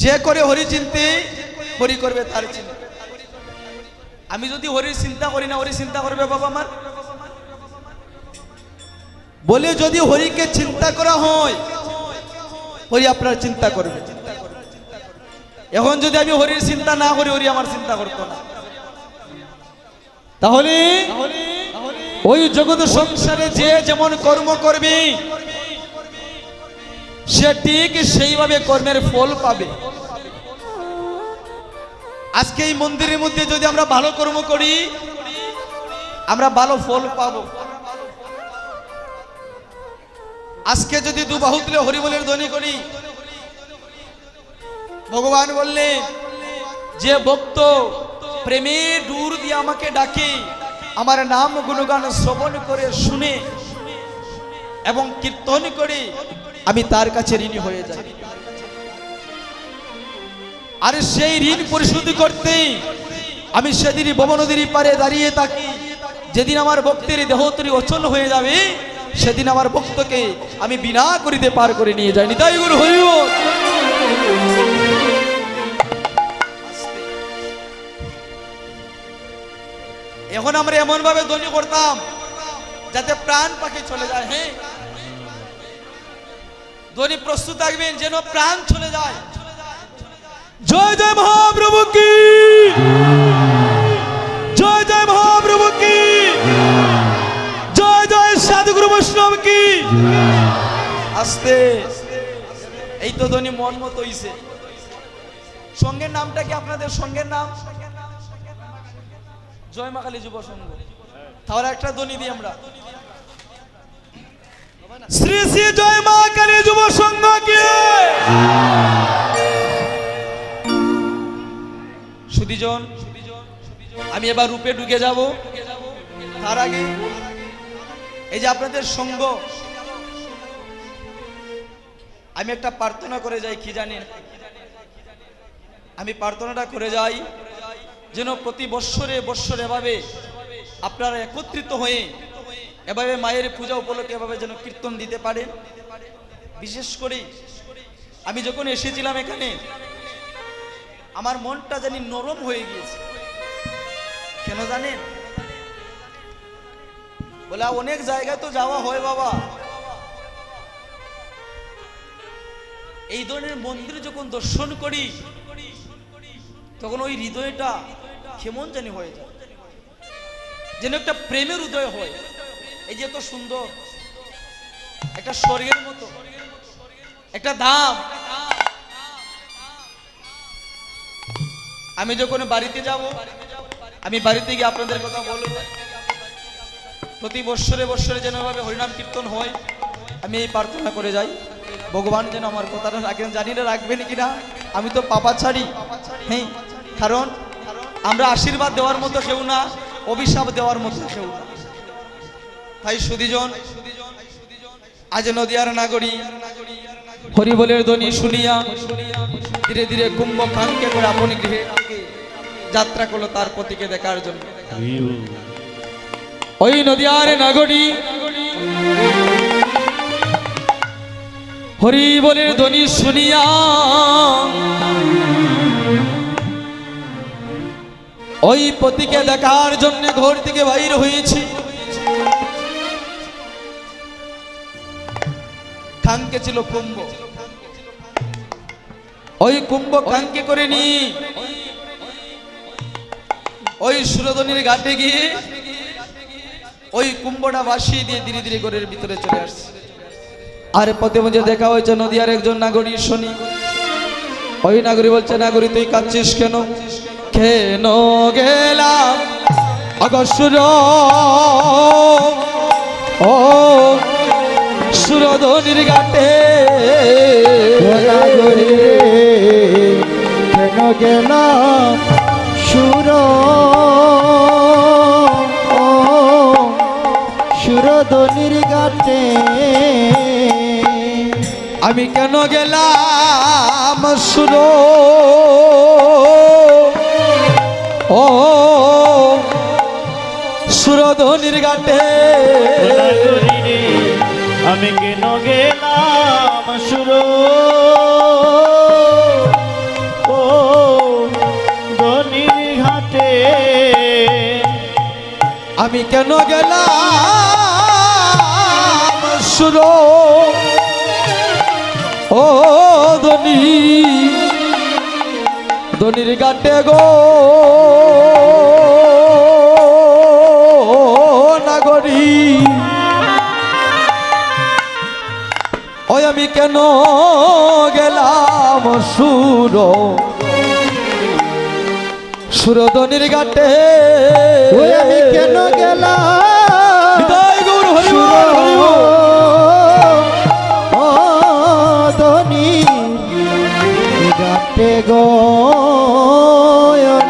যে করে হরি চিনতে হরি করবে তার চিন্তা। আমি যদি হরির চিন্তা করি না, হরি চিন্তা করবে বাবা আমার? বলে যদি হরিকে চিন্তা করা হয়, হরি আপনার চিন্তা করবে। এখন যদি আমি হরির চিন্তা না করি, হরি আমার চিন্তা করতো না। তাহলে ওই জগৎ সংসারে যে যেমন কর্ম করবে, সে ঠিক সেইভাবে কর্মের ফল পাবে। আজকে এই মন্দিরের মধ্যে যদি আমরা ভালো কর্ম করি, আমরা ভালো ফল পাবো। আজকে যদি দুবাহু তুলে হরি বলের ধ্বনি করি, ভগবান বললেন যে ভক্ত প্রেমে দূর দিয়ে আমাকে ডাকে, আমার নাম গুণগান শ্রবণ করে শুনে এবং কীর্তন করে, আমি তার কাছে ঋণী হয়ে যাই। আর সেই ঋণ পরিশোধ করতে আমি সেদিনই ভব নদীর পারে দাঁড়িয়ে থাকি। যেদিন আমার ভক্তের দেহতরি অচল হয়ে যাবে, সেদিন আমার ভক্তকে আমি বিনা করিতে পার করে নিয়ে যাই। নিতাই গুরু হরি বল। এখন আমরা এমন ভাবে ধ্বনি করতাম যাতে প্রাণ পাখি চলে যায়। হ্যাঁ, ধ্বনি প্রস্তুত থাকবেন যেন প্রাণ চলে যায়। জয় জয় মহাপ্রভু কি, জয় জয় মহাপ্রভু কি, জয় জয় সাধুগুরু বৈষ্ণব কি। আস্তে, এই তো ধ্বনি মন মতো হইছে। সঙ্গের নামটা কি আপনাদের? সঙ্গের নাম জয় মা কালী যুব সংঘ। তাহলে একটা ধ্বনি দিই আমরা, শ্রী শ্রী জয় মা কালী যুব সংঘ কি। সুধীজন, আমি এবার রূপে ঢুকে যাব। তার আগে এই যে আপনাদের সঙ্গ, আমি একটা প্রার্থনা করে যাই। কি জানেন? আমি প্রার্থনাটা করে যাই যেন প্রতি বৎসরে বৎসরে এভাবে আপনারা একত্রিত হয়ে এভাবে মায়ের পূজা উপলক্ষে এভাবে যেন কীর্তন দিতে পারেন। বিশেষ করে আমি যখন এসেছিলাম এখানে, আমার মনটা জানি নরম হয়ে গিয়েছে। কেন জানেন? বলে অনেক জায়গায় তো যাওয়া হয় বাবা, এই ধরনের মন্দির যখন দর্শন করি, তখন ওই হৃদয়টা কেমন জানি হয়ে যায়, যেন একটা প্রেমের হৃদয় হয়। এই যে এত সুন্দর একটা স্বর্গের মতো একটা ধাম। আমি যখন বাড়িতে যাব, আমি বাড়িতে গিয়ে আপনাদের কথা বলবো। প্রতি বৎসরে বৎসরে যেন ভাবে হরিনাম কীর্তন হয়, আমি এই প্রার্থনা করে যাই। ভগবান যেন আমার কথাটা রাখেন। জানি না রাখবেন কিনা, আমি তো পাপা ছাড়ি। হ্যাঁ, কারণ আমরা আশীর্বাদ দেওয়ার মতো কেউ না, অভিশাপ দেওয়ার মতো কেউ না। তাই সুধীজন, আজ নদিয়ার নাগরী হরিবলের ধ্বনি শুনিয়া ধীরে ধীরে কুম্ভ খানকে করে আপন গৃহে যাত্রা করলো তার পতিকে দেখার জন্য। ওই নদিয়ার নাগরী হরিবলের ধ্বনি শুনিয়া ওই পতিকে দেখার জন্য ঘর থেকে বাইর হয়েছি। খানকে ছিল কুম্ভ, ওই কুম্ভ খানকে করে নি ওই সুরধনির ঘাটে গিয়ে ওই কুম্ভটা ভাসিয়ে দিয়ে ধীরে ধীরে ঘরের ভিতরে চলে আসছে। আর পথে মধ্যে দেখা হয়েছে নদিয়ার একজন নাগরী শনি। ওই নাগরী বলছে, নাগরী তুই কাঁদছিস কেন? কেন গেলাম অগসুর ও সুরধনির ঘাটে, কেন গেলাম সুর সুরধনির ঘাটে, আমি কেন গেলাম সুর ও সুরধনির ঘাটে, আমি কেন গেলাম সুর আমি কেন গেলাম সুর ও ধনী ধনির ঘাটে গো নাগরী ওই আমি কেন গেলাম সুরধনির ঘাটে ওই আমি কেন গেলাম হৃদয় গৌর হরি বল, হরি বল। ও ধনী ঘাটে গো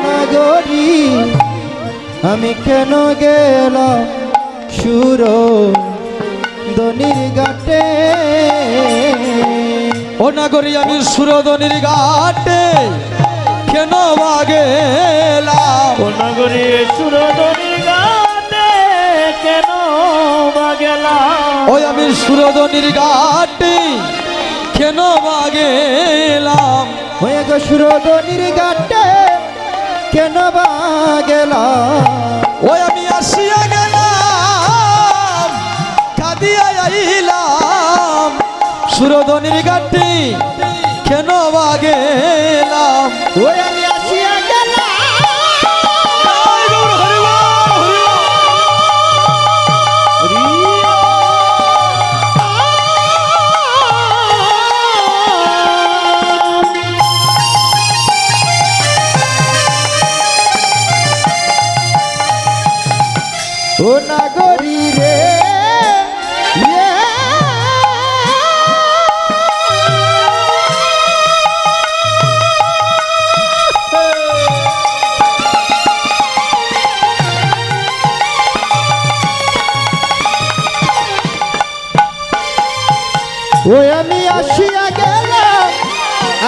নগরী আমি কেন গেলাম সুর ধনির ঘাটে ও নাগরী আমি সুরধনির ঘাটে কেন বা গেলাম ও নগরী সুরধনির ঘাটে কেন বা গেলাম ওই আমি সুরধনির ঘাটে কেন বা গেলাম হয়ে গো সুরধনির ঘাটে কেন বা গেলাম ওই আমি আসিয়া গেলাম কাঁদিয়া আইলাম সুরধনির ঘাটে কেন বা গেলাম ওই আমি আসিয়া গেলাম জয় গৌর হরি বল, হরি বল। ও নাগরী রে ইয়ে। ওই আমি আসিয়া গেলাম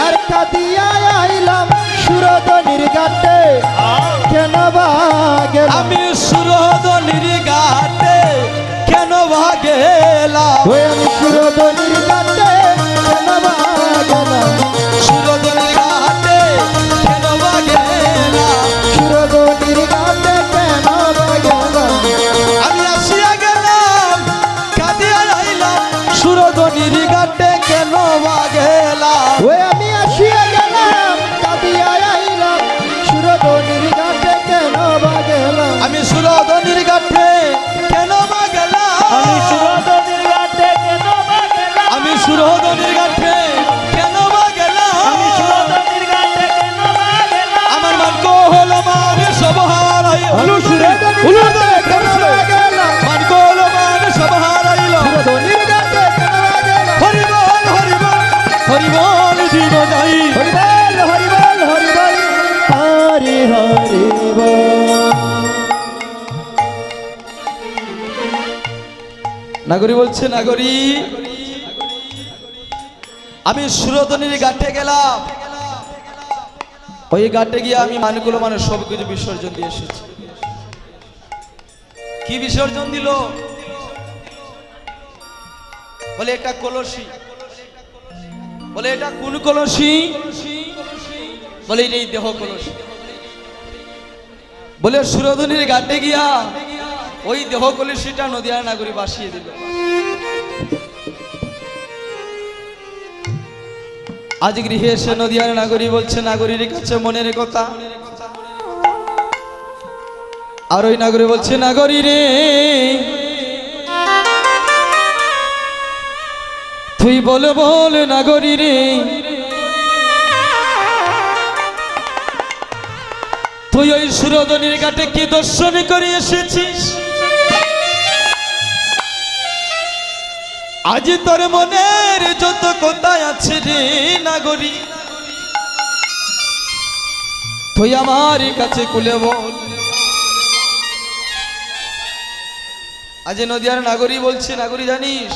আর কাঁদিয়া আইলাম সুরধনির ঘাটে কেন বা গেলাম আমি সুরধনির ঘাটে কেন বা গেলাম ওই আমি সুরধনির ঘাটে কেন বা গেলাম সুরধনির ঘাটে কেন বা গেলাম সুরধনির ঘাটে কেন বা গেলাম আমি আসিয়া গেলাম কাঁদিয়া আইলাম সুরধনির ঘাটে কেন বা গেলাম ওই আমি আসিয়া গেলাম কাঁদিয়া আইলাম সুরধনির ঘাটে কেন বা গেলাম আমি সুরধনির ঘাটে কেন বা গেলাম আমি সুরধনির ঘাটে কেন বা গেলাম আমি সুরধনির ঘাটে কেন বা গেলাম আমি সুরধনির ঘাটে কেন বা গেলাম আমার মান হল মান সব হারাই আমি সুরধনির ঘাটে কেন বা গেলাম মান হল মান সব হারাইল সুরধনির ঘাটে কেন বা গেলাম হরি বল হরি বল হরি বল দিন যাই হরি বল হরি বল হরি বল হরি হরি বল নাগরী বলছে নাগরী আমি সুরধনির ঘাটে গেলাম ওই ঘাটে গিয়ে আমি মানগুলো মানে সবকিছু বিসর্জন দিয়ে এসেছি কি বিসর্জন দিল বলে এটা কলসি বলে এটা কোন কলসি বলে এই দেহ কলসি বলে সুরধনির ঘাটে গিয়া ওই দেহ কলসিটা নদিয়ার নাগরী বাসিয়ে দিল আজ গৃহে এসে নদিয়ার নাগরী বলছে নাগরীর কাছে মনের কথা আর ওই নাগরী বলছে নাগরী রে তুই বলে বল নাগরী রে তুই ওই সুরধনির ঘাটে কি দর্শন করে এসেছিস আজ তোর মনের যত কথা আছে রে নাগরী তুই আমার কাছে কুলে বল আজ নদিয়ার নাগরী বলছে নাগরী জানিস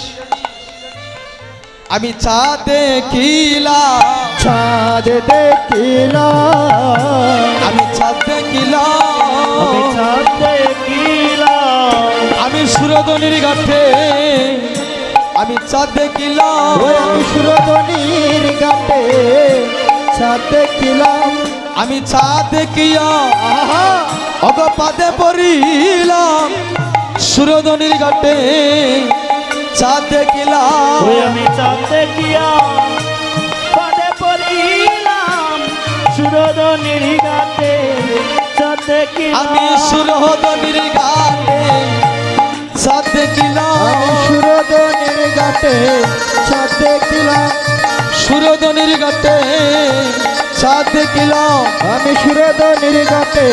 আমি চাঁদ দেখিলাম চাঁদ দেখিলাম আমি চাঁদ দেখিলাম আমি চাঁদ দেখিলাম আমি সুরধনির ঘাটে আমি চাঁদ দেখিলাম ওই আমি সুরধনির ঘাটে চাঁদ দেখিলাম আমি চাঁদ দেখিয়া আহা অগপাদে পড়িলাম সুরধনির ঘাটে চাঁদ দেখিলাম ওই আমি চাঁদে গিয়া পাদে পড়িলাম সুরধনির ঘাটে চাঁদে আমি সুরধনির ঘাটে চাঁদ দেখিলাম আমি সুরধনির ঘাটে চাঁদ দেখিলাম সুরধনির ঘাটে চাঁদ দেখিলাম আমি সুরধনির ঘাটে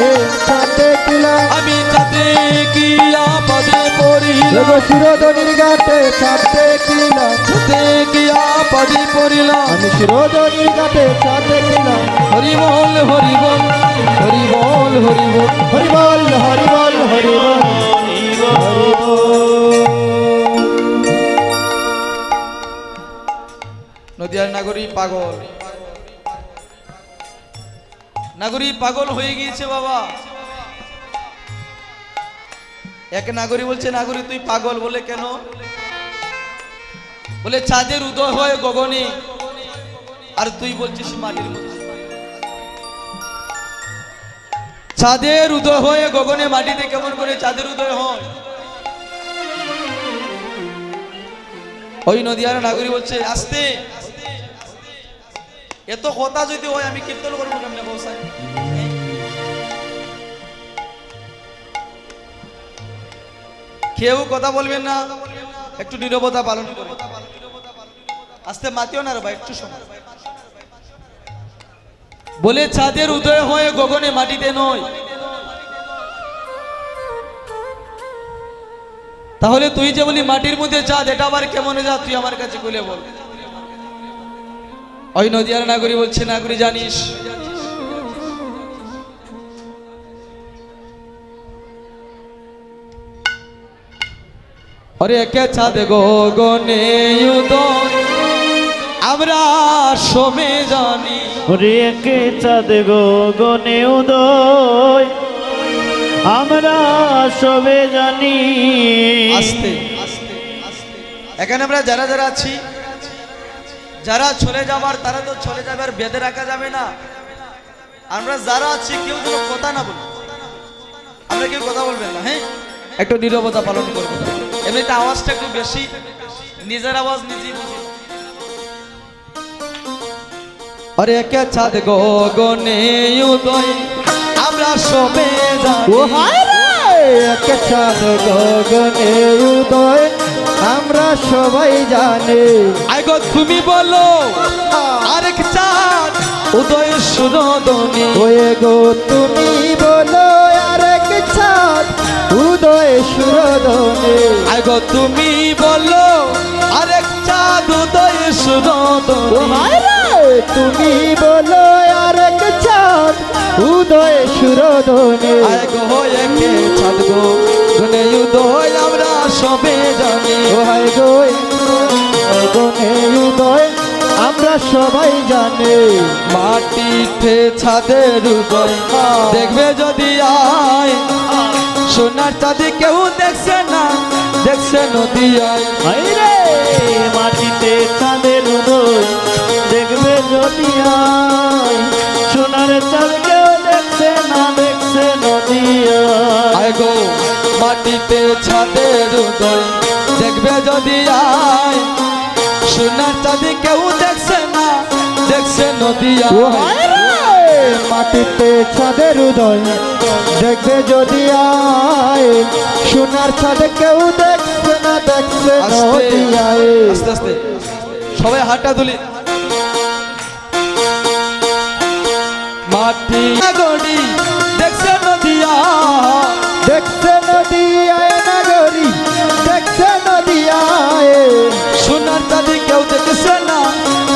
চাঁদ দেখিলাম আমি চাঁদ দেখিয়া পদে পড়িলাম ওগো সুরধনির ঘাটে চাঁদ দেখিলাম দেখিয়া পদে পড়িলাম আমি সুরধনির ঘাটে চাঁদ দেখিলাম হরি বল হরি বল হরি বল হরি বল হরিবল হরিবল হরিবল নদিয়ার নাগরী পাগল নাগরী পাগল হয়ে গিয়েছে বাবা এক নাগরী বলছে নাগরী তুই পাগল বলে কেন বলে চাঁদের উদয় হয় গগনে আর তুই বলছিস মাটির মধ্যে চাঁদের উদয় হয়ে গগনে মাটিতে কেমন করে চাঁদের উদয় হয় ওই নদিয়ার নাগরী বলছে আস্তে এত কথা যদি হয় আমি কীর্তন করবো কেমনে বসাই কেউ কথা বলবেন না একটু নীরবতা পালন করে আস্তে মাতিও না রে ভাই একটু সময় বলে চাঁদের উদয় হয়ে গগনে মাটিতে নয় তাহলে তুই যে বলি মাটির মধ্যে চাঁদ এটা আবার কেমন যা তুই আমার কাছে খুলে বল ওই নদিয়ার নাগরী বলছে নাগরী জানিস अरे के चाँद गगने उदय আমরা সোমে জানি ওরে কে চাঁদ গগনে উদয় আমরা সবে জানি আস্তে এখানে আমরা যারা যারা আছি যারা চলে যাবার তারা তো চলে যাবে আর বেঁধে রাখা যাবে না আমরা যারা আছি কেউ যেন কথা না বলি আমরা কেউ কথা বলবেন না হ্যাঁ একটু নীরবতা পালন করবেন এমনিতে আওয়াজটা একটু বেশি নিজের আওয়াজ নিজেই বুঝি अरे के चाँद गगने उदय আমরা সবে জানি ও হায় রে কে চাঁদ গগনে উদয় আমরা সবাই জানি আইগো তুমি বলো আরেক চাঁদ উদয় সুরধনী ওয়ে গো তুমি বলো আরেক চাঁদ উদয় সুরধনে আইগো তুমি বলো আরেক চাঁদ উদয় ও সুরধনী হায় রে তুমি বলো আরেক চাঁদ উদয় সুরধনে আইগো একে চাঁদ গগনে উদয় আমরা সবে জানি ও হায় গো গগনে উদয় আমরা সবাই জানি মাটিতে ছাদের উদয় দেখবে যদি আয় সোনার চাঁদি কেউ দেখছে না দেখছে নদিয়ায় আইরে মাটিতে চাঁদের উদয় দেখবে যদি আয় সোনার চাঁদ কেউ দেখছে না দেখছে নদিয়া আয় গো মাটিতে ছাদের উদয় দেখবে যদি আয় সোনার চাঁদি কেউ দেখছে না দেখছে ও নদিয়ায় হায় রে মাটিতে চাঁদের উদয় দেখবে যদি আয় সোনার চাঁদ কেউ দেখছে না দেখছে আস্তে নদিয়ায় আস্তে আস্তে সবাই হাতটা তুলি মাটি গড়ি দেখছে নদিয়া দেখছে নদিয়ায় নাগরী দেখছে নদিয়ায় সোনার চাঁদি কেউ দেখছে না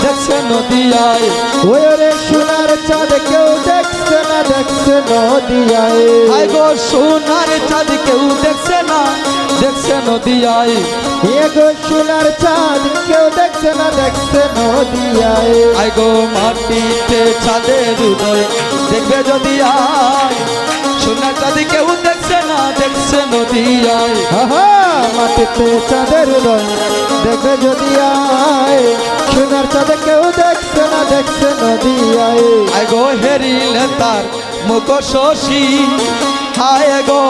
দেখছে নদিয়ায় ওই রে সোনার চাঁদ কেউ দেখছে না দেখছে নদিয়ায় আয় গো সোনার চাঁদি কেউ দেখছে না দেখছে নদিয়ায় এ গো সোনার চাঁদ কেউ দেখছে না দেখছে নদিয়ায় আয় গো মাটিতে ছাদের উদয় দেখবে যদি আয় সোনার চাঁদি কেউ দেখছে না দেখছে নদিয়ায় আহা মাটিতে চাঁদের উদয় দেখবে যদি আয় সোনার চাঁদ কেউ দেখছে না দেখছে নদিয়ায় আয় গো হেরিলে তার মুখ শশী হায় গো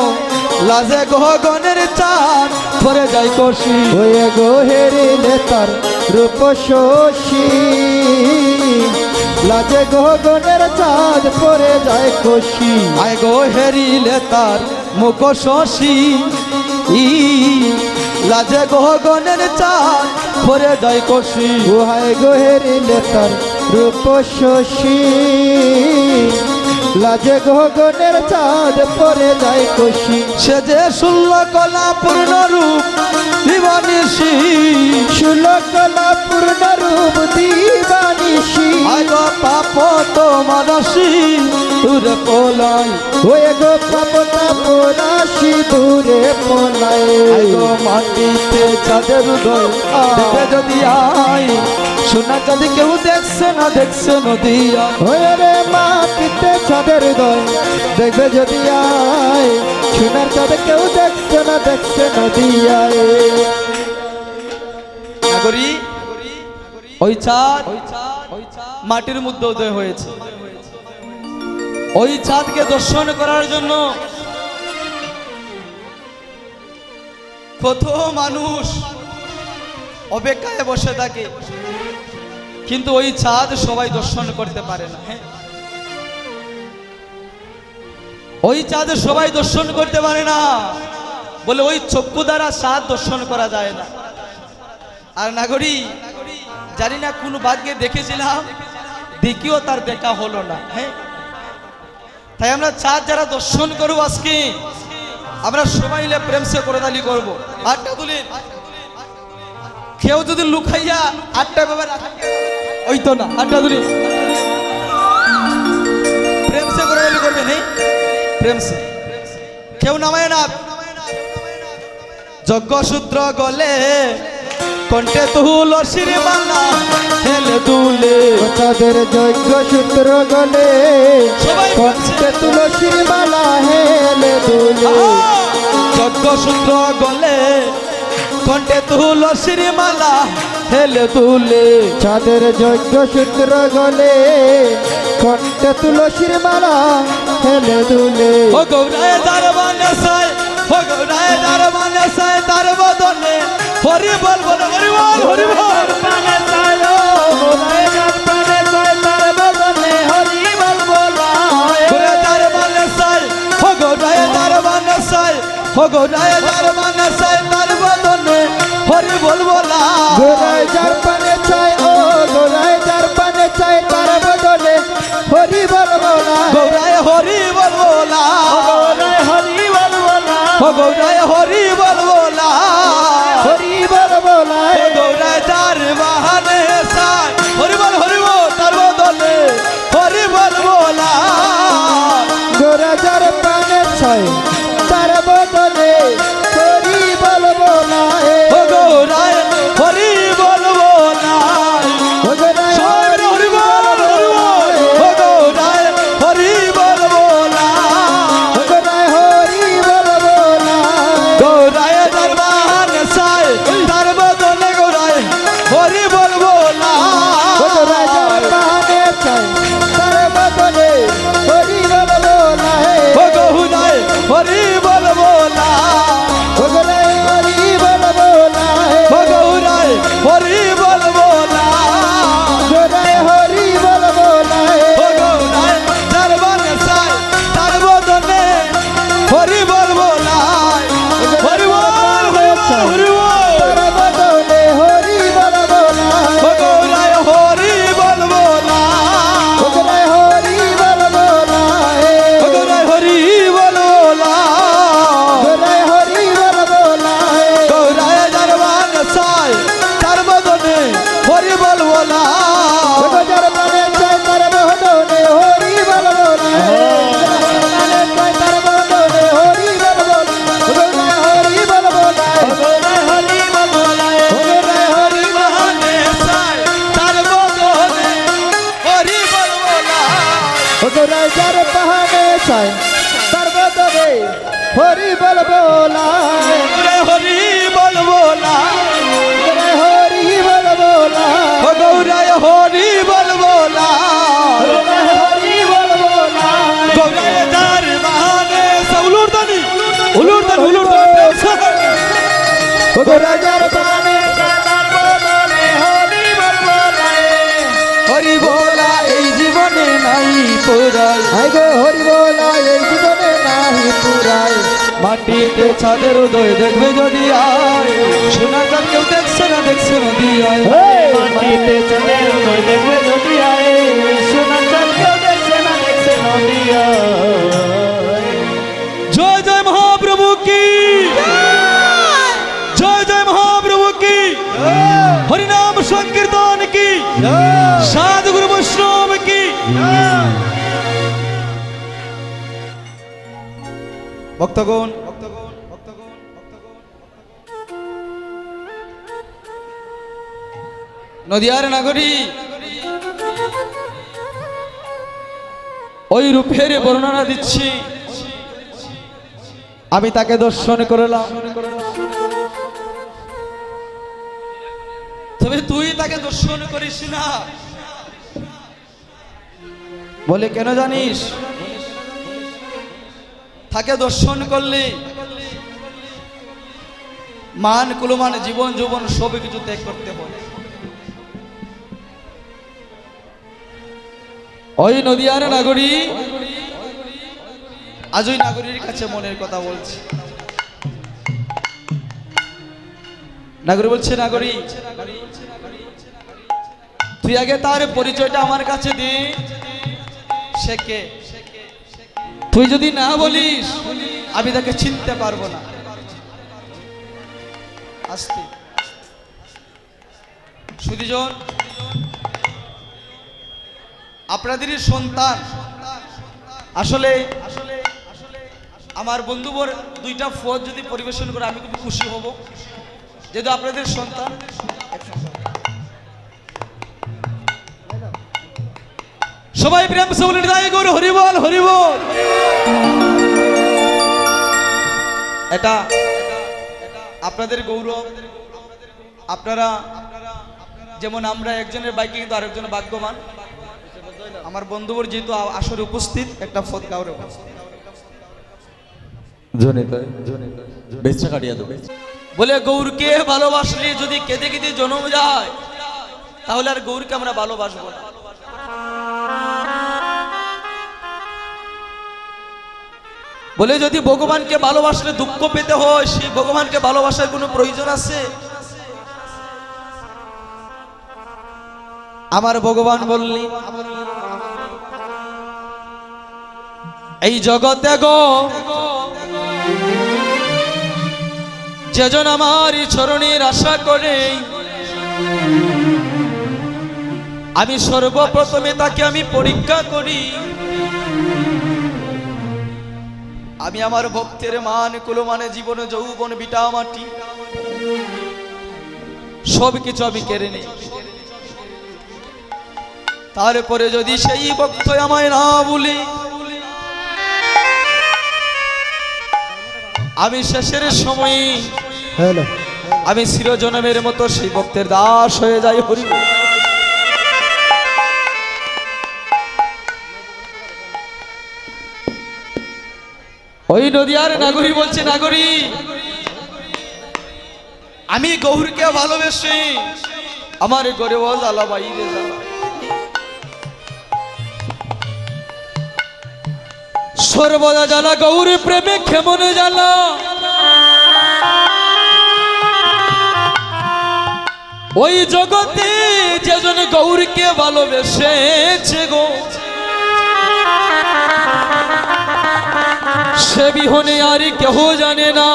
লাজে গো গনের চাঁদ পরে যায় কষি ওয়ে গো হেরিলে তার রূপ শশী লাজে গগনের চাঁদ পরে যায় খুশি হায় গো হেরিলে তার মুখ শশী লাজে গো গনের চাঁদ পরে যায় কষি ও হায় গো হেরিলে তার রূপ শশী লাজে গগনের চাঁদ পরে যায় খুশি সে যে শুনল কলা পূর্ণ রূপ দিবানিসি সুলকলা পূর্ণ রূপ দিবানিসি আয় গো পাপ তোমারসি দূরে পলাই ওয়ে গো পাপনা পরাশি দূরে পলায় আয় গো মাটিতে চাঁদের উদয় দেখে যদি আই সোনা চাঁদ কেউ দেখছে না দেখছে নদিয়া ওরে রে মাটিতে চাঁদের দয় দেখবে যদি আয় সোনার চাঁদ কেউ দেখছে না দেখছে নদিয়ায় নাগরী ওই চাঁদ মাটির মধ্যে উদয় হয়েছে ওই চাঁদকে দর্শন করার জন্য কত মানুষ অপেক্ষায় বসে থাকে কিন্তু ওই চাঁদ সবাই দর্শন করতে পারে না হ্যাঁ ওই চাঁদ সবাই দর্শন করতে পারে না বলে ওই চক্ষু দ্বারা চাঁদ দর্শন করা যায় না আর নাগরী জানি না কোন ভাগ্যে দেখেছিলাম দেখিও তার দেখা হলো না হ্যাঁ তাই আমরা চাঁদ যারা দর্শন করবো আজকে আমরা সবাই মিলে প্রেম সে করদালি করবো আটটা তুলেন কেউ যদি লুকাইয়া আটটা ব্যাপার ওই তো না আটটা তুলেন প্রেম সে করদালি করবে নেই প্রেম সে কেউ নামায় না যজ্ঞসূত্র গলে কণ্ঠে তুলসীর মালা হেলে দুলে চাঁদের যজ্ঞ সূত্র গলে সবাই কণ্ঠে তুলসীর মালা হেলে দুলে যজ্ঞসূত্র গলে কণ্ঠে তুলসীর মালা হেলে দুলে চাঁদের যজ্ঞ সূত্র গলে কণ্ঠে তুলসীর মালা হেলে দুলে ও গৌরায় দারবানে সাই ও গৌরায় দারবানে সাই তার বদনে হরি বল বল হরি বল হরি বল প্রাণে চায় গোলায় যার প্রাণে চায় তার বদনে হরি বল বলায় গৌরায় দারবানে সাই ও গৌরায় দারবানে সাই ও গৌরায় দারবানে সাই তার বদনে হরি বল বলা গোরায় যার পানে চায় ও গোরায় যার পানে চায় তার বদলে হরি বল বলা গৌরায় হরি বল বলা গোলায় হরি বল বলায় ও গৌরায় হরি বল বলা হরি বল বলা ও গৌরায় দারবানে সাই হরি বল তার বদনে হরি বল বলা গোরা যার পানে চায় তার বদলে হরি বল বলা ও গৌরায় হরি বল বলা ও গোরায় সবাই হরি বল ও গৌরায় হরি বল বলা ও গোরায় হরি বল বলা গৌরায় দরবান সাই তার বদলে গৌরায় হরি বল বলা ও গোরায় যার পানে চায় তার বদলে হরি বল বলা ও গৌরায় হরি বল বলা ও গোরায় হরি বল বলা ও গৌরায় হরি বল বলা গোরায় হরি বল বলা ও গৌরায় দরবান সাই তার বদলে হরি বল বলা হরি বল হরি বল তার বদলে হরি বল বলা ও গৌরায় হরি বল বলা ও গোরায় হরি বল বলা ও গৌরায় হরি বল বলা গোরায় হরি বল বলা গৌরায় দরবান সাই তার বদলে হরি বল বলা ও যার পানে চায় তার বদলে হরি বল বলা তার বদলে হরি বল বলা ও গোরায় হরি বল বলা গোলায় হরি বল বলায় ও গোরায় হরি মহানে সাই তার বদলে হরি বল বলা ও গোরায় যার পাহাড়ে চায় তার বদলে হরি বল বলা গৌরায় হরি বল বলা গোরায় হরি বল বলা ও গৌরায় হরি বল বলা গোলায় হরি তোরা যার প্রাণে চায় তার বদলে হরি বল বলাই হরি বলা এই জীবনে নাই পুরাই হাই গো হরি বলা এই জীবনে নাহি পুরাই মাটিতে চাঁদের উদয় দেখবে যদি আয় সোনা চাঁদ কেউ দেখছে না দিয়ায় মাটিতে চাঁদের উদয় দেখবে যদি আয় সোনা চাঁদ কেউ দেখছে না নদিয়া জয় জয় মহাপ্রভু কি জয় জয় মহাপ্রভু কি হরিনাম সংকীর্তন কি সাধু গুরু বৈষ্ণব কি ভক্তগণ নদিয়ার নাগরী ওই রূপের বর্ণনা দিচ্ছি আমি তাকে দর্শন করলাম তবে তুই তাকে দর্শন করিস না বলে কেন জানিস তাকে দর্শন করলে মান কুলমান জীবন যৌবন সব কিছু ত্যাগ করতে হয় ওই নদিয়ার নাগরী আজ ওই নাগরীর কাছে মনের কথা বলছি নাগরী বলছে নাগরী তুই আগে তার পরিচয়টা আমার কাছে দে সে কে তুই যদি না বলিস আমি তাকে চিনতে পারবো না আস্তে সুধীজন আপনাদেরই সন্তান আসলে আমার বন্ধুবর দুইটা ফোন যদি পরিবেশন করে আমি খুব খুশি হব যেহেতু আপনাদের সন্তান সবাই প্রেম সে বলে জয় গুরু হরিবল হরিবল এটা আপনাদের গৌরব আপনারা যেমন আমরা একজনের বাইকে কিন্তু আরেকজন ভাগ্যবান আমার বন্ধুবর যেহেতু আসরে উপস্থিত একটা ফোন গাওরে বলে গৌরকে ভালোবাসলে যদি কেঁদে কেঁদে জন্ম যায় তাহলে আর গৌরকে আমরা ভালোবাসবো না বলে যদি ভগবানকে ভালোবাসলে দুঃখ পেতে হয় সেই ভগবানকে ভালোবাসার কোনো প্রয়োজন আছে আমার ভগবান বললি এই জগতে গো যেজন আমার চরণের আশা করে আমি সর্বপ্রথমে তাকে আমি পরীক্ষা করি আমি আমার ভক্তের মান কুলমানে জীবন যৌবন বিটা মাটি সব কিছু আমি কেড়ে নেই তারপরে যদি সেই ভক্ত আমায় না বলি আমি শেষের সময় আমি চিরজনমের মতো সেই ভক্তের দাস হয়ে যাই হরি ওই নদিয়ার নাগরী বলছে নাগরী আমি গৌরকে ভালোবেসে আমার গরেও জ্বালা বাইরে জ্বালা সর্বদা জ্বালা গৌর প্রেমে কেমনে জ্বালা ওই জগতে যেজন গৌরকে ভালোবেসেছে গো সে বিহনে আর কেহ জানে না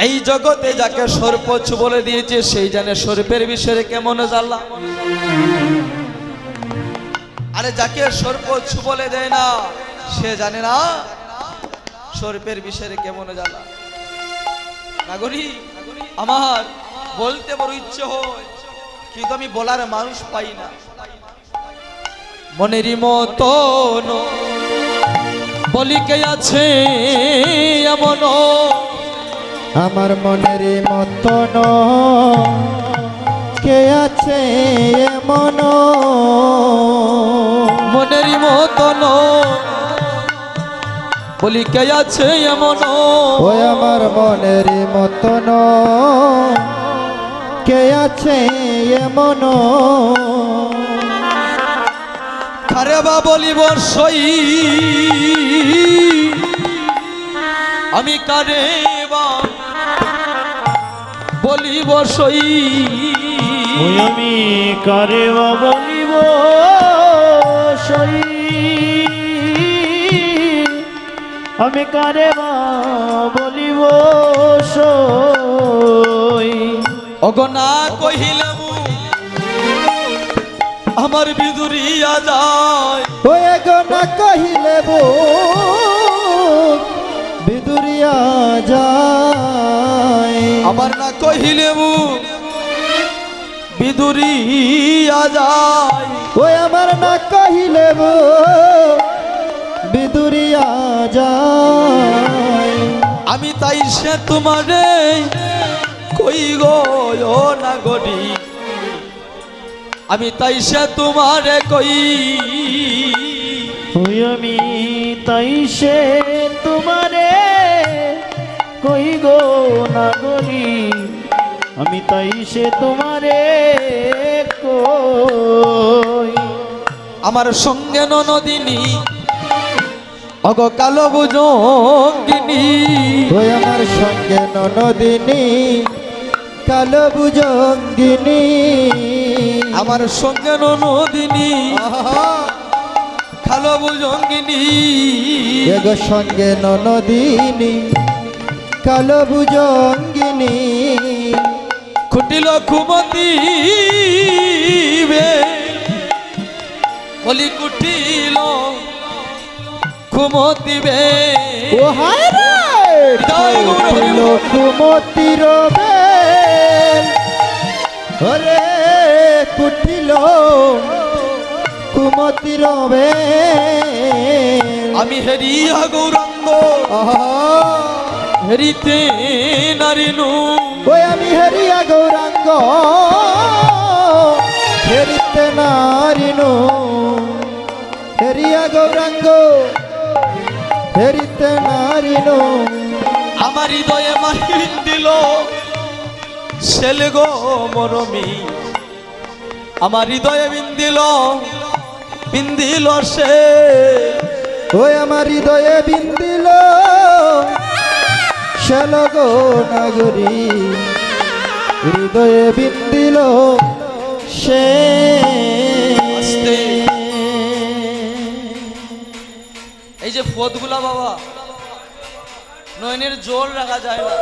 এই জগতে যাকে সর্বোচ্চ বলে দিয়েছে সেই জানে সর্পের বিষয়ে কেমন জ্বালা আরে যাকে সর্বোচ্চ বলে দেয় না সে জানে না সর্পের বিষয়ে কেমন জ্বালা নাগরী আমার বলতে বড় ইচ্ছে হয় কিন্তু আমি বলার মানুষ পাই না মনেরই মতন বলি কে আছে এমন আমার মনের মতন কে আছে এমন মনেরই মতন বলি কে আছে এমন ওই আমার মনের মতন কে আছে এমন কারে বা বলিব সই আমি কারে বা বলিব সই ওই আমি কারে বা বলিব সই আমি কারে বা বলিব সই অগনা কহিলে আমার বিদুরিয়া যায় ওই গো না কহিলে বিদুরিয়া যায় আমার না কহিলে বিদুরিয়া যায় ওই আমার না কহিলে বিদুরিয়া যায় আমি তাই সে তোমারে কই গো ও নাগরি আমি তাই সে তোমারে কই ওই আমি তাই সে তোমারে কই গো নাগরি আমি তাই সে তোমারে কই আমার সঙ্গে ননদিনী অগ কালো বুজঙ্গিনী ওই আমার সঙ্গে ননদিনী কালো বুজঙ্গিনী আমার সঙ্গে ননদিনী কালো বুজঙ্গিনী এগো সঙ্গে ননদিনী কালো বুজঙ্গিনী খুটিল খুমতি বলি কুটিল খুমতিবে ও হায় রে হৃদয় গৌর হরি বল। কুমতির বেল ওরে কুটিল কুমতির বেল আমি হেরিয়া গৌরাঙ্গ হেরিতে নারিনু ওই আমি হেরিয়া গৌরাঙ্গ হেরিতে নারিনু হেরিয়া গৌরাঙ্গ হেরিতে নারিনু আমার হৃদয়ে মাহিন দিল ছেলে গো মরমি আমার হৃদয়ে বিন্দিল সে ওই আমার হৃদয়ে বিন্দিল শ্যালগো নাগরী হৃদয়ে বিন্দিল সে আস্তে। এই যে ফদগুলা বাবা নয়নের জোর রাখা যায় না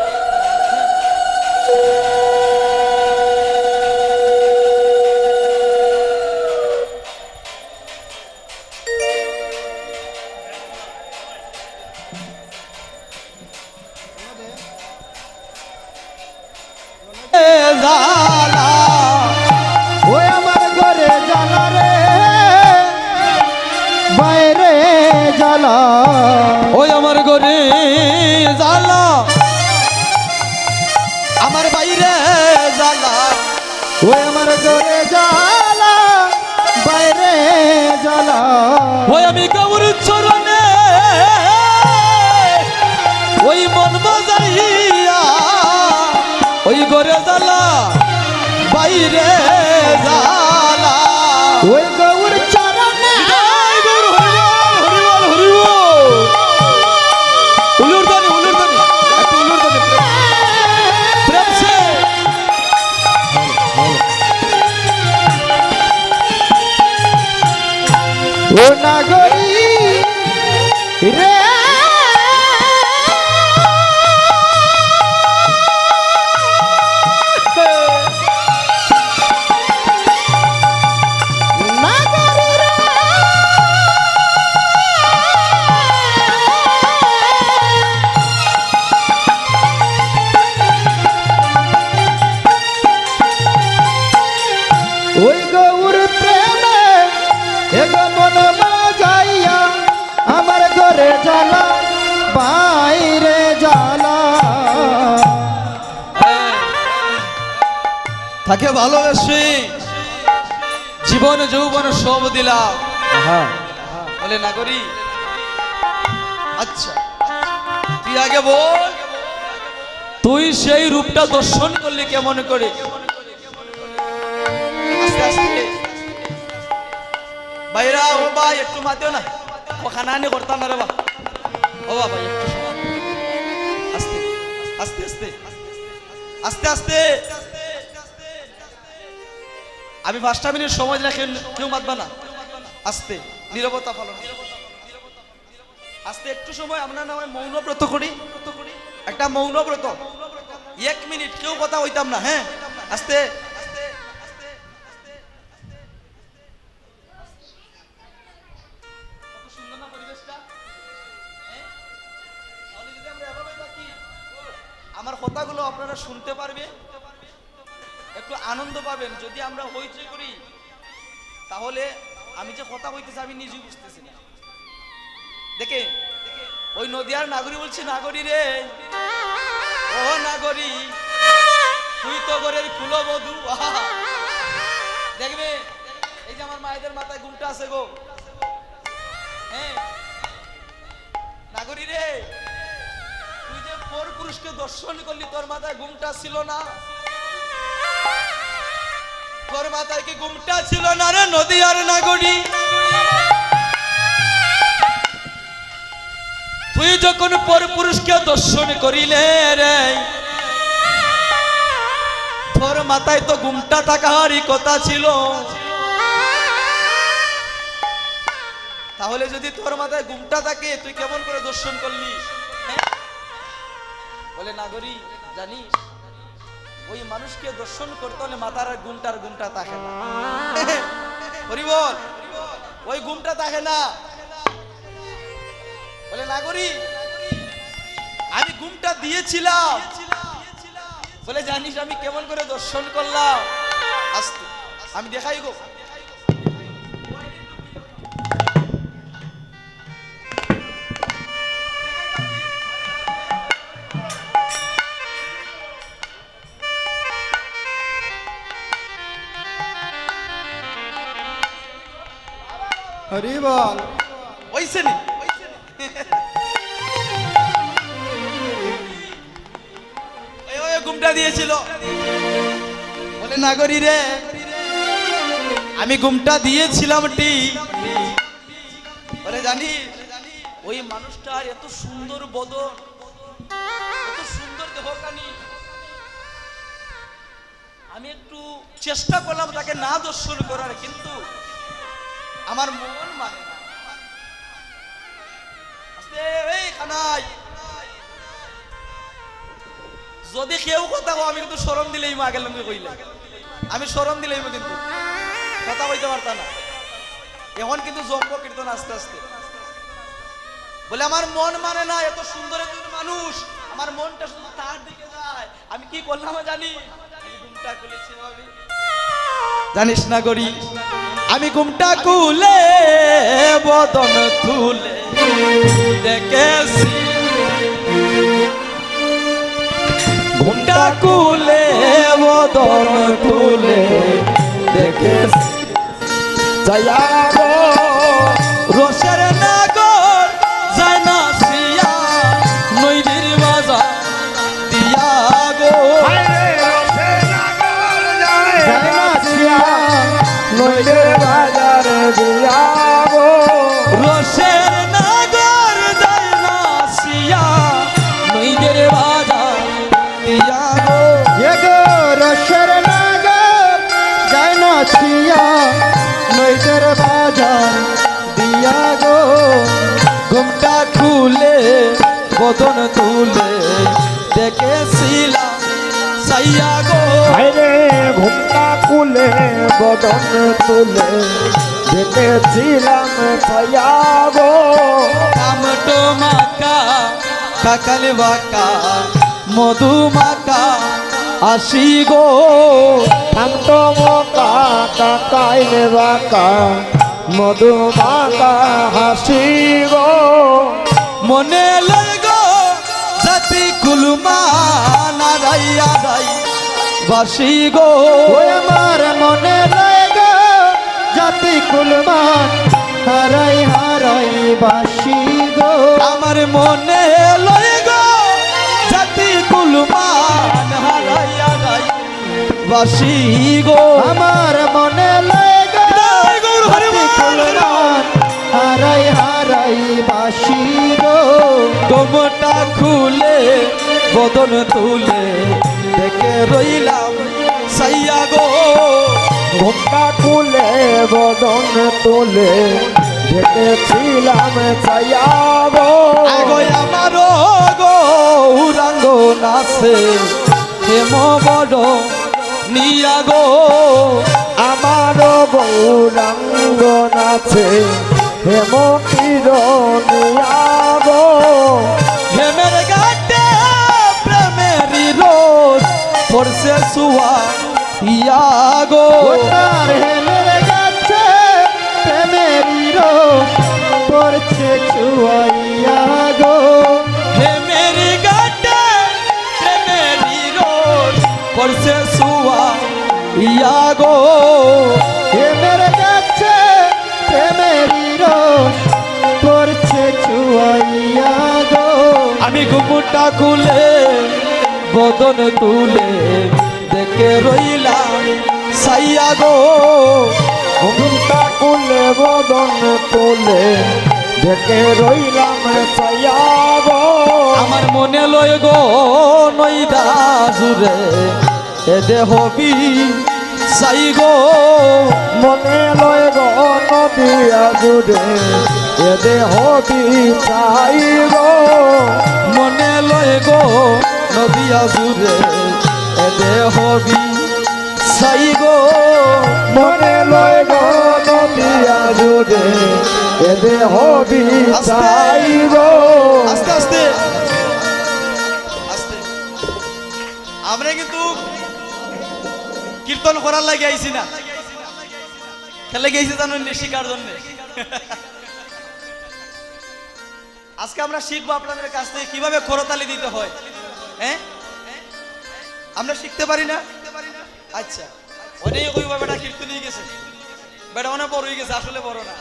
জালা ওই আমার ঘরে জ্বালা রে বাইরে জ্বালা ওই আমার ঘরে জালা আমার বাইরে জালা ওই আমার ঘরে জ্বালা বাইরে জ্বালা ওই আমি গৌর চরণে ওই মন বাজাইয়া ওই ঘরে জালা বাইরে জালা ওই গৌর চরণে জয় গৌর হরি বল, হরি বল, হরি বল। উলুর দানি একটু উলুর দানি প্রেম সে ও নাগরী রে নাগরী রে ওই গৌর প্রেমে এগো মন যাইয়া আমার ঘরে জ্বালা বাইরে জ্বালা তাকে ভালোবেসে জীবন যৌবন সব দিলাম বলে নাগরী আচ্ছা তুই আগে বল, তুই সেই রূপটা দর্শন করলি কেমন করে? আস্তে আস্তে ভাইরা, ও ভাই একটু মাতেও না, ও খানানি করতাম না রে বা, ও বা ভাই একটু সময়। আস্তে আস্তে আস্তে আস্তে আস্তে, আমি 5টা মিনিট সময় দিলে কেউ মাতবা না। আস্তে, নীরবতা পালন। আস্তে একটু সময় আমরা না হয় মৌন ব্রত করি, একটা মৌন ব্রত, 1 মিনিট কেউ কথা হইতাম না। হ্যাঁ, আস্তে। আমার কথাগুলো আপনারা শুনতে পারবে, একটু আনন্দ পাবেন। যদি আমরা হইচই করি তাহলে আমি যে কথা কইতেছি আমি নিজেই বুঝতেছি না। দেখে ওই নদিয়ার নাগরী বলছে, নাগরী রে ও নাগরী, তুই তো ঘরের কুলো বধূ। দেখবে এই যে আমার মায়েদের মাথায় ঘুমটা আছে গো। হ্যাঁ নাগরী রে, তুই যে পর পুরুষকে দর্শন করলি, তোর মাথায় ঘুমটা ছিল না? তোর মাথায় কি ঘুমটা ছিল না রে নদিয়ার নাগরী? তুই যখন পর পুরুষকে দর্শন করিলে রে, তোর মাথায় তো ঘুমটা থাকারই কথা ছিল। তাহলে যদি তোর মাথায় ঘুমটা থাকে, তুই কেমন করে দর্শন করলি? বলে নাগরী, জানিস ওই মানুষকে দর্শন করতে হলে মাথার ঘুমটা থাকে না। হরি বল, ওই ঘুমটা থাকে না। বলে নাগরী, আমি ঘুমটা দিয়েছিলাম। বলে জানিস আমি কেমন করে দর্শন করলাম? আস্তে, আমি দেখাই গো। হরি বল। ওইসে নি ওই ঘুমটা দিয়েছিল। বলে নাগরী রে, আমি ঘুমটা দিয়েছিলাম ঠিক। বলে জানি ওই মানুষটার এত সুন্দর বদন, এত সুন্দর দেহকানি, আমি একটু চেষ্টা করলাম তাকে না দর্শন করার, কিন্তু আমার মন মানে না। এই খানাই, যদি কেউ কথা কো, আমি কিন্তু শরম দিলেই মা গেলাম কইলে, আমি শরম দিলেই কিন্তু কথা কইতে পারতাম না। এখন কিন্তু জম্ব কীর্তন আস্তে আস্তে। বলে আমার মন মানে না, এত সুন্দর একজন মানুষ, আমার মনটা শুধু তার দিকে যায়। আমি কি করলাম জানি? ঘুমটা খুলেছি ভাবি, জানিস না গরি, আমি ঘুমটা খুলে বদন তুলে দেখেছি, ঘুমটা খুলে বদন তুলে দেখেছি, যাইয়া গো রসের নাগর যায় না সিয়া, নইরির বাজার দিয়া গো নইদের বাজার দিয়াবো, রসের নাগর যায় না সিয়া, নইদের বাজার দিয়া গো। এগো রসের নাগর যায় না ছিয়া, নইদের বাজার দিয়া গো। ঘুমটা খুলে বদন তুলে দেখেছিলাম সাইয়া গো। আরে ঘুমটা খুলে বদন তুলে দেখেছিলাম ছায়াবো, কামটো মাকা কাকাল বাকা মধু মাকা আসি গো। শান্ত মকা কাকাইল বাকা মধু মাকা হাসি গো, মনে লই গো জাতি কুলমা নারাইয়া রাই বাসি গো। ওই আমার মনে লাগা জাতি কুলমান হারাই হারাই বাসি গো। আমার মনে লই গো বাসি গো আমার মনে লাগে জয় গৌর হরি বল। হারাই হারাই বাসি গো গোমটা খুলে বদন তুলে দেখে রইলাম সাইয়া গো ঘুমটা খুলে বদন তোলে দেখেছিলাম ছায়াবো আগো আমার গৌরাঙ্গ নাচে হেম বড় নিয়া গো আমার গৌরাঙ্গ নাচে হেম কিরণিয়াবো হেমের গাটে প্রেমেরই রোজ পড়ছে সুয়া ইয়া গো ওটার হেলের গাছে প্রেমেরই রোষ পড়ছে ছুয়াইয়া গো হেমের গাটে প্রেমেরই রোজ পড়ছে সুয়া ইয়া গো হেমের গাছে প্রেমেরই রোষ পড়ছে ছুয়াইয়া গো আমি ঘুমটা খুলে বদন তুলে দেখে রইলাম সাইয়া গো ঘুমটা খুলে বদন তোলে দেখে রইলাম ছায়াবো আমার মনে লয় গো নইদা জুড়ে এ দেহবি সাই গো মনে লয় গো নদিয়া জুড়ে এ দেহ বিচাই গো মনে লয় গো নদিয়া জুড়ে এ দেহবি সাই গো মনে লয় গো নদিয়া জুড়ে এ দেহ বিচাই গো আস্তে আস্তে আস্তে আমরা কিন্তু কীর্তন করার লাগে আইছি না খেলে গেছি জানুন শিকার জন্য আজকে আমরা শিখবো আপনাদের কাছ থেকে কিভাবে করতালি দিতে হয় হ্যাঁ আমরা শিখতে পারি না আচ্ছা অনেক ওই বেটা কীর্তনই গেছে বেটা অনেক বড় হয়ে গেছে আসলে বড় না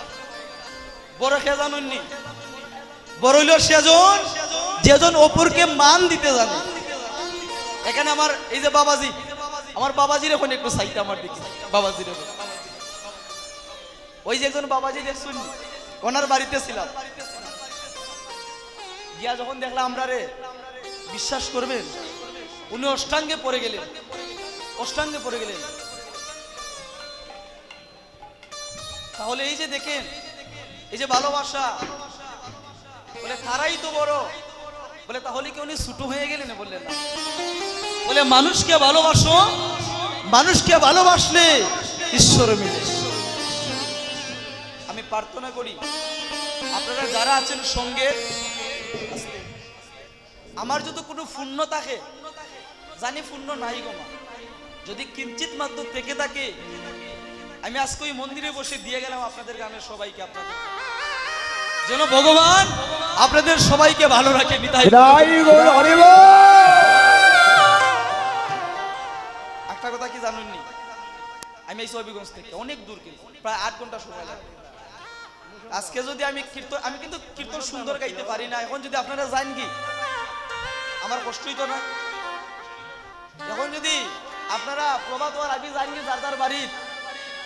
বড় খেয়ে জানুননি বড় হইল সেজন যেজন অপরকে মান দিতে জানে এখানে আমার এই যে বাবাজি আমার বাবাজির এখন একটু সাইতে আমার দিকে বাবাজির ওই যে একজন বাবাজি দেখছুন ওনার বাড়িতে ছিলাম গিয়া যখন দেখলাম আমরা রে বিশ্বাস করবেন উনি অষ্টাঙ্গে পড়ে গেলেন তাহলে এই যে দেখেন এই যে ভালোবাসা বলে তারাই তো বড় বলে তাহলে কি উনি ছোট হয়ে গেলেন বললেন না বলে মানুষকে ভালোবাসো মানুষকে ভালোবাসলে ঈশ্বর মিলে আমি প্রার্থনা করি আপনারা যারা আছেন সঙ্গে আমার যদি কোনো পুণ্য থাকে জানি পুণ্য নাই গোমা যদি কিঞ্চিত মাত্র থেকে থাকে আমি আজকে ওই মন্দিরে বসে দিয়ে গেলাম আপনাদের গ্রামের সবাইকে আপনাদের যেন ভগবান আপনাদের সবাইকে ভালো রাখে নিতাই জয় গৌর হরি বল। একটা কথা কি জানেননি আমি এই হবিগঞ্জ থেকে অনেক দূর কিন্তু প্রায় 8 ঘন্টা সময় লাগে আজকে যদি আমি কিন্তু কীর্তন সুন্দর গাইতে পারি না এখন যদি আপনারা জান কি আমার কষ্টই তো না এখন যদি আপনারা প্রভাত হওয়ার আগে জান কি যার বাড়ি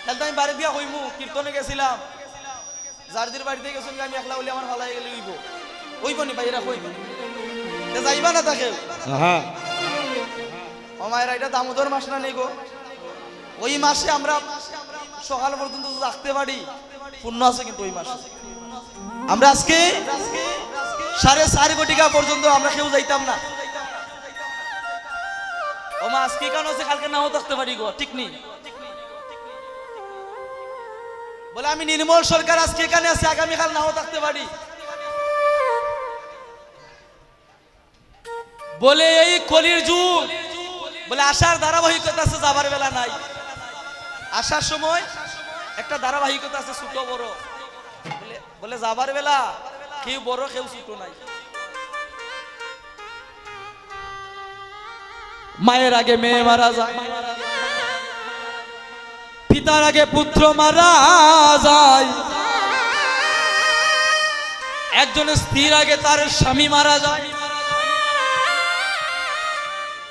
তাহলে আমি বাড়ি দিয়া হইমু কীর্তনে গেছিলাম যারদের বাড়িতে গেছেন আমি একলা হলে আমার ভালো হয়ে গেলে হইব নি বাইরা হইব যাইবা না তাকে হ্যাঁ ও মায়েরা এটা দামোদর মাস না নেই গো ওই মাসে আমরা সকাল পর্যন্ত রাখতে পারি পূর্ণ আছে কিন্তু ওই মাসে আমরা আজকে 4:30 কোটিকা পর্যন্ত আমরা কেউ যাইতাম না ও মা আজকে কেন আছে কালকে নাও থাকতে পারি গো ঠিক নেই বলে আমি নির্মল সরকার আজকে এখানে আছে আগামীকাল নাও থাকতে পারি বলে এই কলির যুগ বলে আসার ধারাবাহিকতা আছে যাবার বেলা নাই আসার সময় একটা ধারাবাহিকতা আছে ছোট বড় বলে যাবার বেলা কেউ বড় কেউ ছোট নাই মায়ের আগে মেয়ে মারা যায় পিতার আগে পুত্র মারা যায় একজন স্ত্রীর আগে তার স্বামী মারা যায়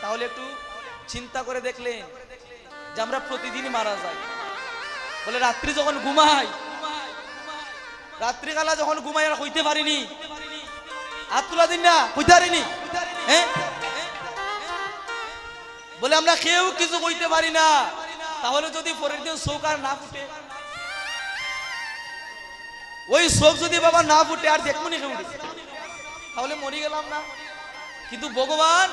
তাহলে একটু চিন্তা করে দেখলেন যে আমরা প্রতিদিনই মারা যাই। বলে রাত্রি যখন ঘুমাই, রাত্রিকালা যখন ঘুমাই আর হইতে পারিনি, হাত তুলা দিন না, হইতে পারিনি, হ্যাঁ? বলে আমরা কেউ কিছু কইতে পারি না, তাহলে যদি পরের দিন চোখ আর না ফুটে, ওই চোখ যদি বাবা না ফুটে আর দেখবো নি কেউ, তাহলে মরে গেলাম না। কিন্তু ভগবান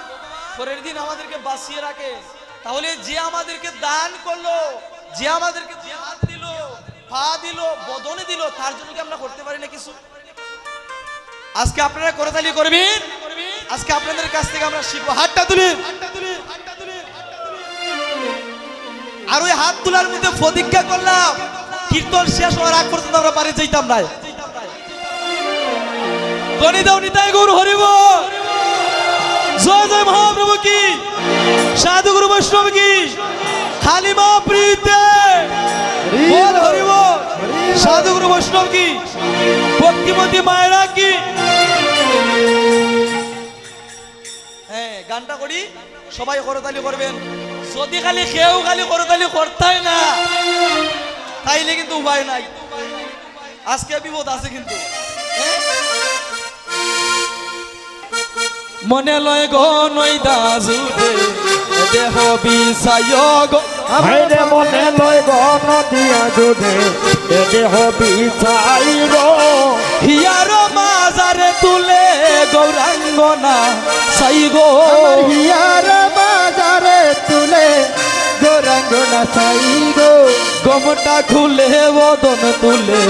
পরের দিন আমাদেরকে বাঁচিয়ে রাখে। তাহলে যে আমাদেরকে দান করলো, যে আমাদেরকে হাত দিল, পা দিল, বদনে দিল, তার জন্য কি আমরা করতে পারি না কিছু? আজকে আপনারা করতালি করবেন, আজকে আপনাদের কাছ থেকে আমরা শিখবো। হাতটা তুলেন, আর ওই হাত তোলার মধ্যে প্রতিজ্ঞা করলাম কীর্তন শেষ হওয়ার আগ পর্যন্ত আমরা বাড়ি যাইতাম না। গণি দাও নিতাই গৌর হরিব, জয় জয় মহাপ্রভু কি, সাধু গুরু বৈষ্ণব কি, খালি মা প্রীতে বল হরিব, সাধু গুরু বৈষ্ণব কি, ভক্তিমতী মায়েরা কি। হ্যাঁ, গানটা করি, সবাই করতালি করবেন। যদি খালি কেউ খালি করতালি করতাই না, তাইলে কিন্তু উপায় নাই, আজকে বিপদ আছে কিন্তু। মনে লয় গো নই দাজুতে দেহ বিষায় গো, হাইরে মনে লয় গণ দিয়া যুধে দেহ বিচাই গো, হিয়ার মাজারে তুলে গৌরাঙ্গনা সাই গো, হিয়ার বাজারে তুলে গৌরাঙ্গনা চাই গো, গমটা খুলে বদন তুলে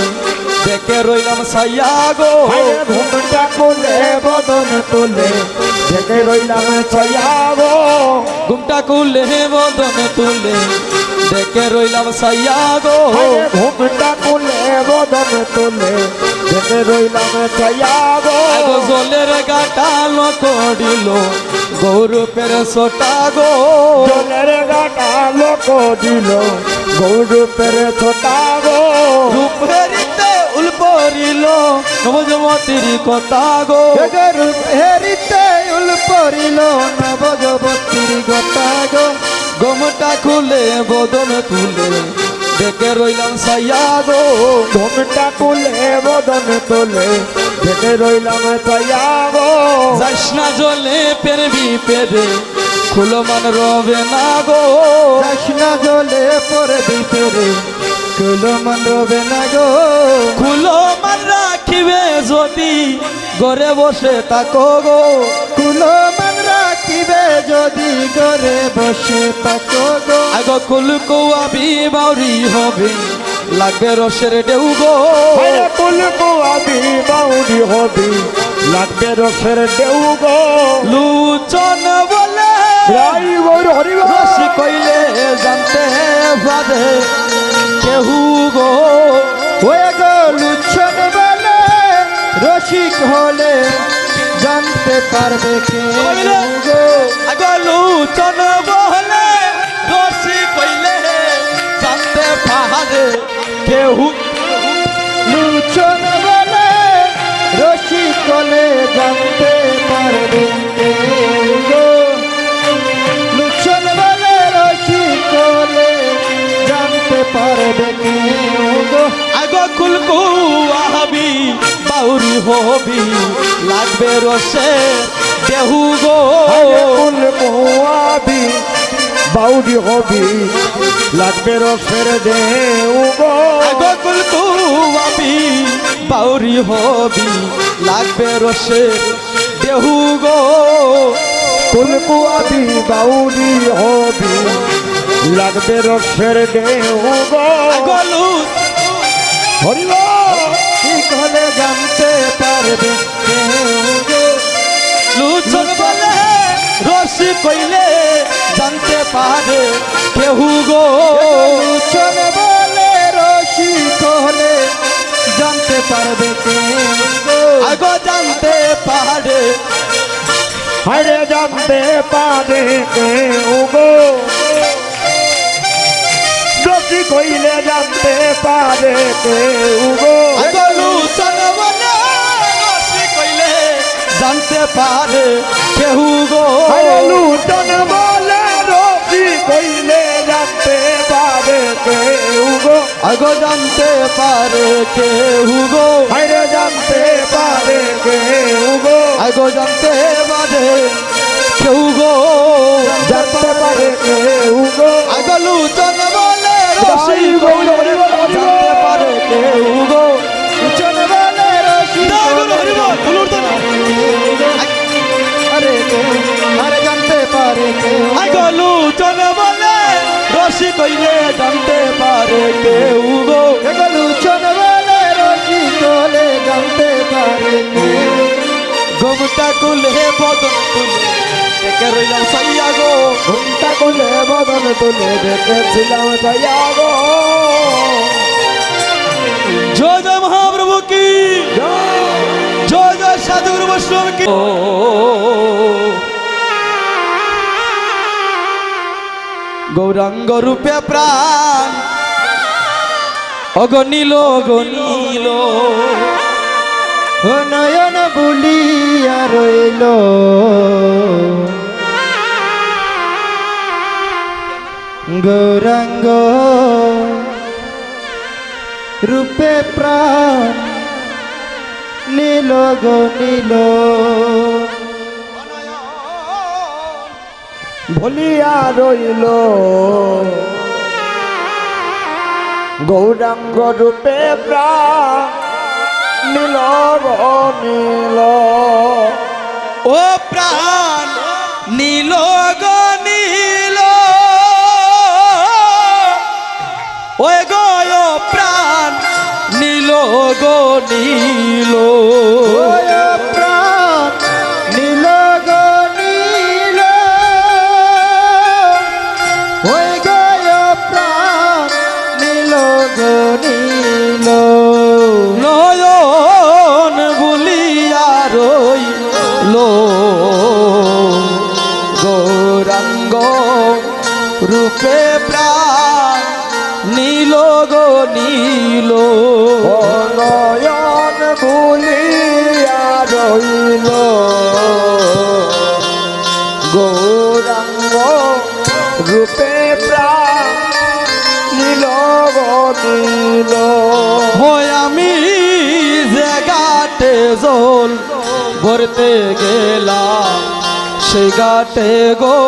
দেখে রইলাম সাইয়া গো, হাইরে ঘুমটা খুলে বদন তুলে দেখে রইলাম ছায়া গো, ঘুমটা খুলে বদন তুলে দেখে রইলাম সাইয়া গো, হাইরে ঘুমটা খুলে বদন তুলে দেখে রইলাম ছায়া গো, আগো জলের গাটাল করিল গৌরূপের সোটা গো, জলের গাটা লোক দিল গৌরূপের ছোটা গো, রূপেরিতে উল্পরিল নবজমতির কথা গো, রূপ হেরিতে উল পড়িল নবজবতীর গতা গো, গমটা খুলে বদন তুলে দেখে রইলাম সাইয়া গো, ঘুমটা খুলে বদন তুলে দেখে রইলাম ছায়া গো, যাস না জলে পেরবি পেরে খুলো মান রবে না গো, কৃষ্ণা জলে পরে দিতে কুলো মন রবে না গো, খুলো মান রাখিবে যদি ঘরে বসে থাকো গো, কুলো মন রাখিবে যদি ঘরে বসে থাকো গো, আগো কুলকো আবি বাউরি হবে লাগবে রসের ঢেউ গো, হাইরে কুলকু আবি বাউরি হবি লাগবে রসের ঢেউ গো, লুচন বলে রাই গৌর হরি গো, রসি কইলে জানতে পারে কেহু গো, হয়ে গো লুচ্ছন বলে রসিক হলে জানতে পারবে কে গো, আগো লুচন বলে রসি কইলে জানতে পারে কেহু, লুচ্ছন বলে রসিক হলে জানতে পারবে কে গো, লুচ্ছন বলে রসিক হলে জানতে পারবে কে গো, আগো কুলকু আবি বাউরি হবি লাগবে রসে দেহু গো, হাইরে কুলকু আবি বাউরি হবি লাগবে রসের ঢেউ গো, আগো কুলকু আবি বাউরি হবি লাগবে রসে দেহু গো, কুলকু আবি বাউরি হবি লাগবে রসের ঢেউ গো, আগো লুচ হরি গো, ঠিক হলে জানতে পারবে কে গো, লুচন বলে রসি কইলে জানতে পারে কেহু গো, লুচ্ছন বলে রসিক হলে জানতে পারবে কে গো, আগো জানতে পারে, হাইরে জানতে পারে কেউ গো, রসি কইলে জানতে পারে কেউ গো, আগো লুচন বলে রসি কইলে জানতে পারে কেহু গো, হাইরে লুটন বলে রসি কইলে জানতে আগো জানতে পারে কেউ গো, হাইরে জানতে পারে কেউ গো, আগো জানতে পারে কেউ গো, জানতে পারে কেউ গো, আগো লুচন বলে রসি তাই গো, বলে হরি বল, হরি বল। জানতে পারে কেউ গো, লুচন বলে রসি আরে কেউ আরে জানতে পারে কেউ আগো লুচন বলে রসি কইলে জানতে পারে কেউ গো, লুচন বলে রসি তোলে জানতে পারে কেউ ঘুমটা কুলে বদন তুলে দেখে রইলাম সাইয়া গো, ঘুমটা কোলে বদন তুলে দেখেছিলাম তাইয়া গো। জয় জয় মহাপ্রভু কি, জয় জয় সাধুগুরু বৈষ্ণব কি। গৌরাঙ্গ রূপে প্রাণ অগনিল গনিল, ও নয়ন বুলিয়া রইল গৌরাঙ্গ রূপে প্রাণ নীল গো নীল ভুলিয়া রইল গৌরাঙ্গ রূপে প্রাণ নীল গো নীল। ও প্রাণ নীল গো নীল, ওই গো ও প্রাণ নীল গো নীল, ওয় প্রাণ নীল গো নীল ওই গয় প্রাণ নীল গো নীল নয়ন বলিয়া রইল গৌরাঙ্গ রূপে প্রাণ নীল গো নীল, ও নয়ন ভুলিয়া রইল গৌরাঙ্গ রূপে প্রাণ নীল গো নীল। হয় আমি যে ঘাটে জল ভরতে গেলাম সে ঘাটে গো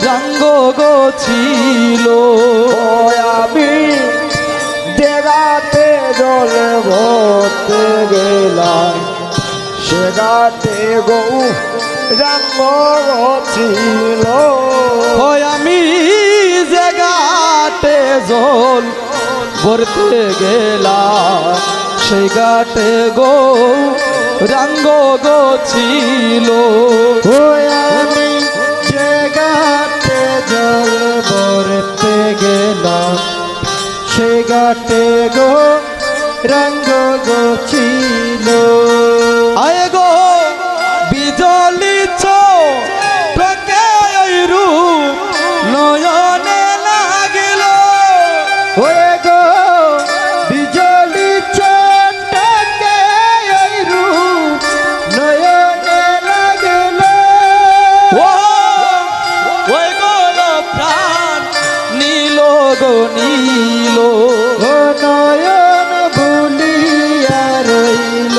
রাঙ্গ গো ছিল, ও আমি দেগাতে জল ভরতে গেলাম সে গাতে গৌ রাঙ্গ ছিল। হয় আমি যে ঘাটে জল ভরতে গেলাম সে ঘাটে গো রাঙ্গ গো ছিল, ওয় আমি যে ঘাটে জল ভরতে গেলাম সে ঘাটে গো রঙ্গ গো ছিল। আয় গো বিজলি চোখে ওই রূপ নয়নে লাগিল, ওরে গো বিজলি চটকে ওই রূপ নয়নে লাগল ও ওই গো প্রাণ নীল গো নীল, ও নয়ন ভুলিয়া রইল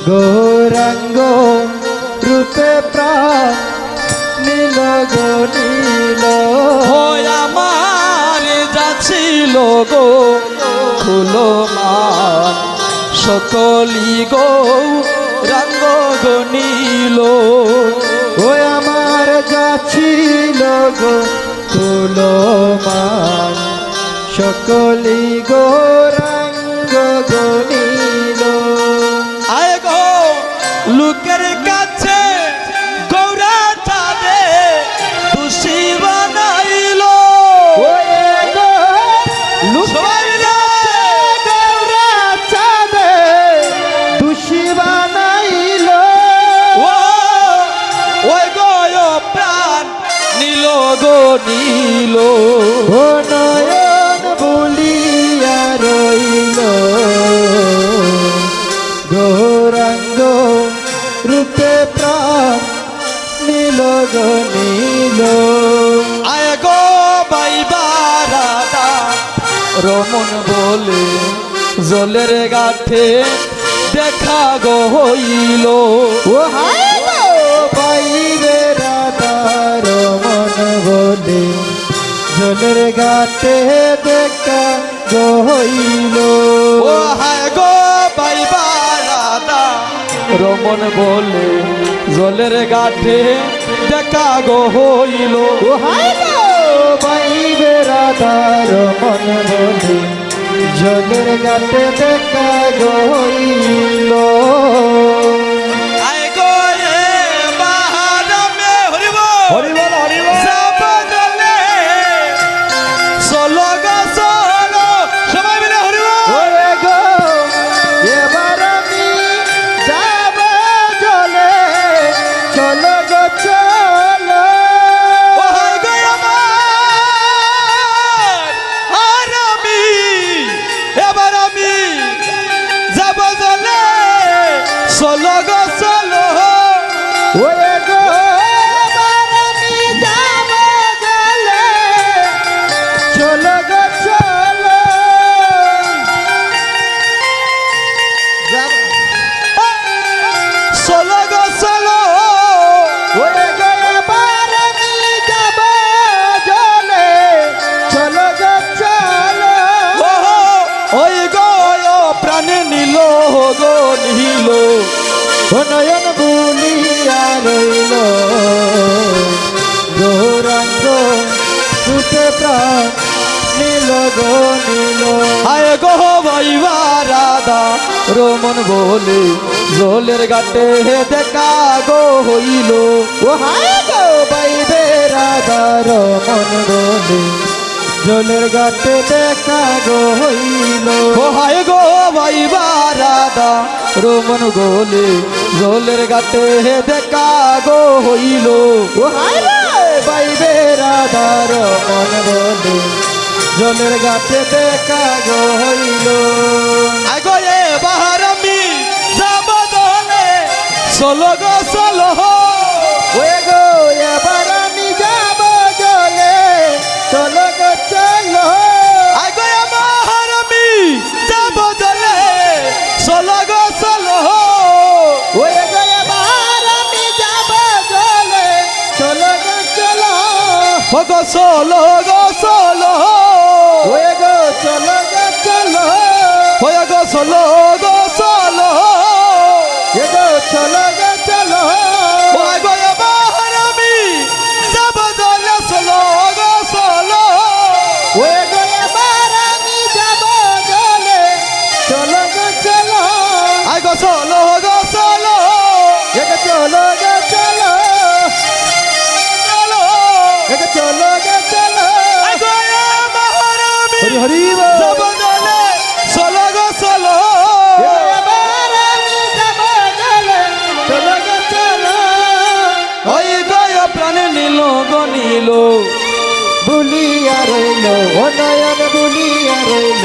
গৌরাঙ্গ রূপে প্রাণ নীল গো নীল হয় আমার যাচ্ছিল গো খুলো মান সকলি গো রাঙ্গ গো নীল, ওই আমার যাচ্ছিল গো কুলমান সকলি গৌরাঙ্গ গো নীল আয় গো লোকের কাছে গৌরা চাঁদে দোষী বানাইল, ওয়ে গো সবাই মিলে গৌরা চাঁদে দুষি বানাইল ও ওই গো প্রাণ নীল গো নীল, ও নয়ন বলিয়া রইল গৌরাঙ্গ রূপে প্রাণ নীল গো নীল আয় গো বাইবারা রমন বলে জলের গাঠে দেখা গো হইল। ও হায় গো পাইবে রাধা রমন বলে জলের ঘাটে দেখা গো হইল। ও হায় গো পাইবা রাধা রমন বলে জলের গাঠে দেখা গো হইল। ও হায় গো পাইবে রাধা রমন বলে জলের ঘাটে দেখা গো হইল। আয় গো এ বাহারামে হরিব হরিবল হরিবল যাব জলে চলো গো চলো সবাই মিলে হরিব। ওরে গো এবার আমি যাব জলে চলো গো চলো। ও হায় গো আমার আর আমি এবার আমি যাব জলে চলো গো চলো। ওরে গো এবার আমি যাব জলে চলো গো চলো। যাব চলো গো চলো। ওরে গো এবার আমি যাব জলে চলো গো চলো। ওহো, ওই গো ও প্রাণে নিল গো নিল। ও নয়ন বুলিয়া রইল গৌরাঙ্গ সুতে প্রাণ নীল গো নীল। আয় গো ভাইবা রাধা রমন বলে জলের গাটে দেখা গো হইল। ও হায় গো বাইবে রাধা রমন বলে জলের ঘাটে দেখা গো হইল। ও হায় গো ভাইবা রাধা রমন বলে জলের গাটে দেখা গো হইল। ও হায় রে বাইবে রাধা রমন বলে জলের ঘাটে দেখা গো হইল। আয় গো এ বাহারামি যাব জলে চলো গো চলো। ওয়ে গো এবার আমি যাব জলে চলো গো চলো। আয় গো আমার আমি যাব জলে চলো গো চলো। ওয়ে গো এবার আমি যাব জলে চলো গো চলো। ও গো চলো গো চলো। ওয়ে গো চলো গো চলো। ও গো চলো গো চলো। এ গো চলো গো চলো। ও গো আমার আমি যাব জলে চলো গো চলো। ওয়ে গো এবার আমি যাব জলে চলো গো চলো। আয় গো চলো গো চলো। এ গো চলো গো চলো। চলো। এ গো চলো গো চলো। আয় গো আমার আমি হরি হরি যাব জলে চলো গো চলো। এবার আমি যাব জলে চলো গো চলো। ওই গয় প্রাণে নিল গো নিল। বুলিয়া রইল ও নয়ন বুলিয়া রইল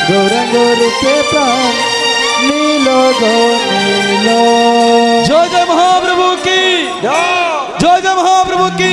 গৌরাঙ্গ রূপে প্রাণ নীল গো নীল। জয় জয় মহাপ্রভু কি জয় জয় মহাপ্রভু কি